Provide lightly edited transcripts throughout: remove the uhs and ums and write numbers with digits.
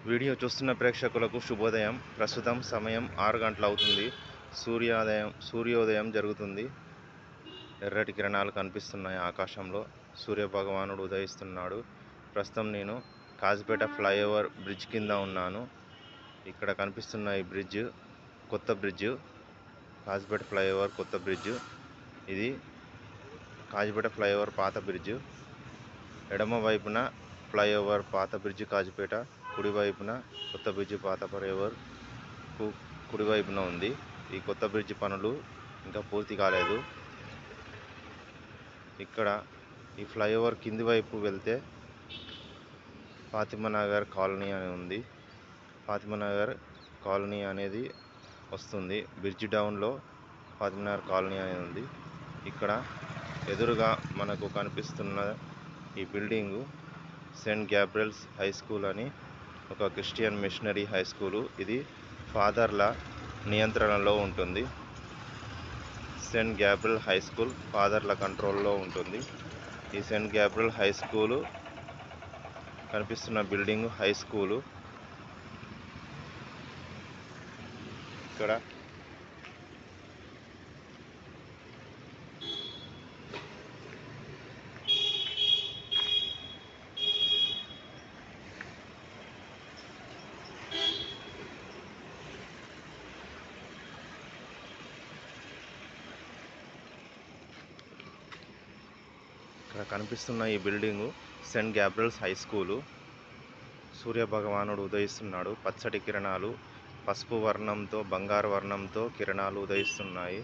Video చూస్తున్న ప్రేక్షకులకు శుభోదయం. ప్రస్తుతం సమయం 6 గంటలు అవుతుంది. సూర్యోదయం జరుగుతుంది. ఎర్రటి కిరణాలు కనిపిస్తున్నాయి ఆకాశంలో. సూర్య భగవానుడు ఉదయిస్తున్నాడు. ప్రస్తుతం నేను కాజీపేట ఫ్లైఓవర్ బ్రిడ్జ్ కింద ఉన్నాను. ఇక్కడ కనిపిస్తున్న ఈ బ్రిడ్జ్ కొత్త బ్రిడ్జ్, కాజీపేట ఫ్లైఓవర్ కొత్త బ్రిడ్జ్. ఇది కాజీపేట ఫ్లైఓవర్ పాత బ్రిడ్జ్. ఎడమ వైపున ఫ్లైఓవర్ పాత బ్రిడ్జ్ కాజీపేట, కుడివైపున కొత్త బ్రిడ్జ్ పాత ఫ్లైఓవర్ కుడివైపున ఉంది. ఈ కొత్త బ్రిడ్జ్ పనులు ఇంకా పూర్తి కాలేదు. ఇక్కడ ఈ ఫ్లైఓవర్ కింది వైపు వెళ్తే ఫాతిమానగర్ కాలనీ అని ఉంది. ఫాతిమానగర్ కాలనీ అనేది వస్తుంది. బ్రిడ్జ్ డౌన్లో ఫాతిమానగర్ కాలనీ అనేది ఉంది. ఇక్కడ ఎదురుగా మనకు కనిపిస్తున్న ఈ building Saint Gabriel's high school అని ఒక క్రిస్టియన్ మిషనరీ హై స్కూలు. ఇది ఫాదర్ల నియంత్రణలో ఉంటుంది. సెయింట్ గ్యాబ్రియల్ హై స్కూల్ ఫాదర్ల కంట్రోల్లో ఉంటుంది. ఈ సెయింట్ గ్యాబ్రియల్ హై స్కూలు కనిపిస్తున్న బిల్డింగ్ హై స్కూలు. ఇక్కడ కనిపిస్తున్న ఈ building Saint Gabriel's high school. సూర్య భగవానుడు ఉదయిస్తున్నాడు. పచ్చటి కిరణాలు పసుపు వర్ణంతో బంగారు వర్ణంతో కిరణాలు ఉదయిస్తున్నాయి.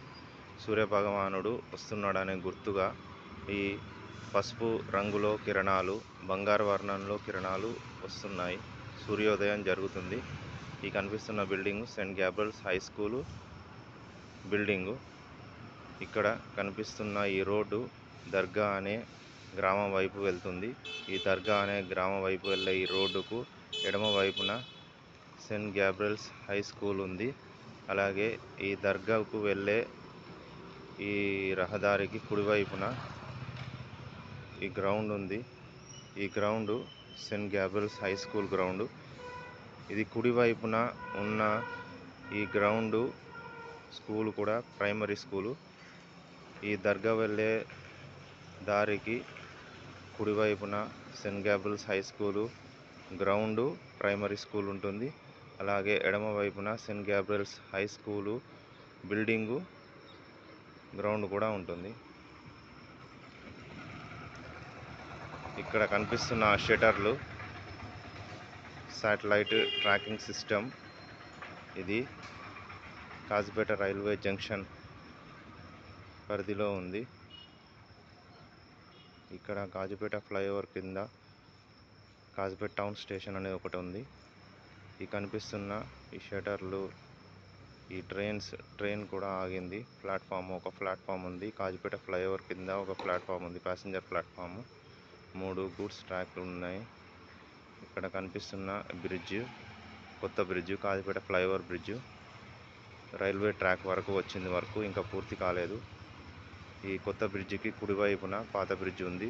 సూర్య భగవానుడు వస్తున్నాడనే గుర్తుగా ఈ పసుపు రంగులో కిరణాలు, బంగారు వర్ణంలో కిరణాలు వస్తున్నాయి. సూర్యోదయం జరుగుతుంది. ఈ కనిపిస్తున్న building Saint Gabriel's high school building. ఇక్కడ కనిపిస్తున్న ఈ రోడ్డు దర్గా అనే గ్రామం వైపు వెళ్తుంది. ఈ దర్గా అనే గ్రామం వైపు వెళ్ళే ఈ రోడ్డుకు ఎడమ వైపున సెయింట్ గ్యాబ్రియల్స్ హై స్కూల్ ఉంది. అలాగే ఈ దర్గాకు వెళ్ళే ఈ రహదారికి కుడివైపున ఈ గ్రౌండ్ ఉంది. ఈ ground Saint Gabriel's high school ground. ఇది కుడివైపున ఉన్న ఈ గ్రౌండ్ స్కూల్ కూడా ప్రైమరీ స్కూలు. ఈ దర్గా వెళ్ళే దారికి కుడివైపున Saint Gabriel's high school ground primary school ఉంటుంది. అలాగే ఎడమ వైపున Saint Gabriel's high school building ground కూడా ఉంటుంది. ఇక్కడ కనిపిస్తున్న షట్టర్లు శాటిలైట్ ట్రాకింగ్ సిస్టమ్. ఇది కాజీపేట రైల్వే జంక్షన్ పరిధిలో ఉంది. ఇక్కడ కాజీపేట ఫ్లైఓవర్ కింద కాజీపేట టౌన్ స్టేషన్ అనేది ఒకటి ఉంది. ఈ కనిపిస్తున్న ఈ షట్టర్లు, ఈ ట్రైన్ కూడా ఆగింది. ఒక ప్లాట్ఫామ్ ఉంది. కాజీపేట ఫ్లైఓవర్ కింద ఒక ప్లాట్ఫామ్ ఉంది, ప్యాసింజర్ ప్లాట్ఫామ్. 3 గూడ్స్ ట్రాక్లు ఉన్నాయి. ఇక్కడ కనిపిస్తున్న బ్రిడ్జ్ కొత్త bridge, Kazipet flyover bridge. Railway track వరకు వచ్చింది, వరకు ఇంకా పూర్తి కాలేదు. ఈ కొత్త బ్రిడ్జికి కుడివైపున పాత బ్రిడ్జ్ ఉంది.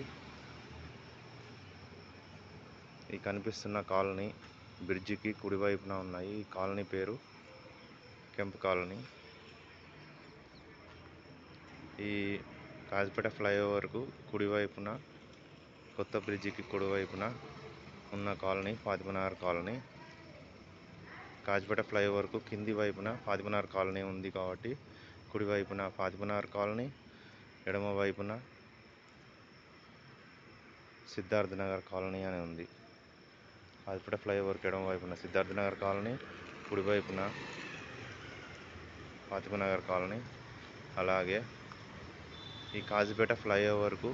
ఈ కనిపిస్తున్న కాలనీ బ్రిడ్జికి కుడివైపున ఉన్నాయి. ఈ కాలనీ పేరు కెంప్ కాలనీ. ఈ కాజీపేట ఫ్లైఓవర్కు కుడివైపున కొత్త బ్రిడ్జికి కుడివైపున ఉన్న కాలనీ ఫాతిమానగర్ కాలనీ. కాజీపేట ఫ్లైఓవర్కు కింది వైపున ఫాతిమానగర్ కాలనీ ఉంది కాబట్టి కుడివైపున ఫాతిమానగర్ కాలనీ, ఎడమ వైపున సిద్ధార్థనగర్ కాలనీ అని ఉంది. కాజీపేట ఫ్లైఓవర్కి ఎడమ వైపున సిద్ధార్థనగర్ కాలనీ, కుడివైపున ఫాతిమానగర్ కాలనీ. అలాగే ఈ కాజీపేట ఫ్లైఓవర్కు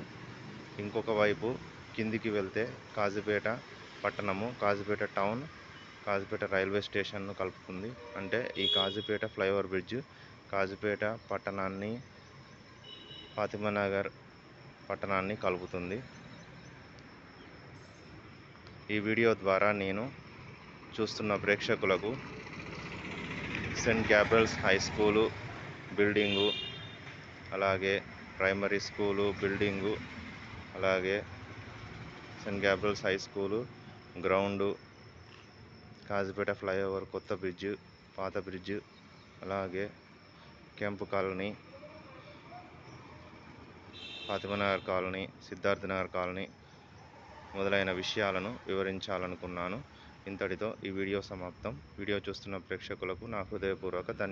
ఇంకొక వైపు కిందికి వెళ్తే కాజీపేట పట్టణము, కాజీపేట టౌన్, కాజీపేట రైల్వే స్టేషన్ను కలుపుతుంది. అంటే ఈ కాజీపేట ఫ్లైఓవర్ బ్రిడ్జ్ కాజీపేట పట్టణాన్ని, ఫాతిమానగర్ పట్టణాన్ని కలుపుతుంది. ఈ వీడియో ద్వారా నేను చూస్తున్న ప్రేక్షకులకు Saint Gabriel's high school building, అలాగే ప్రైమరీ స్కూలు బిల్డింగు, అలాగే Saint Gabriel's high school ground, Kazipet flyover, కొత్త బ్రిడ్జ్, పాత బ్రిడ్జ్, అలాగే camp colony, Fatimanagar colony, Siddharthnagar colony మొదలైన విషయాలను వివరించాలనుకున్నాను. ఇంతటితో ఈ వీడియో సమాప్తం. వీడియో చూస్తున్న ప్రేక్షకులకు నా హృదయపూర్వక ధన్యవాదాలు.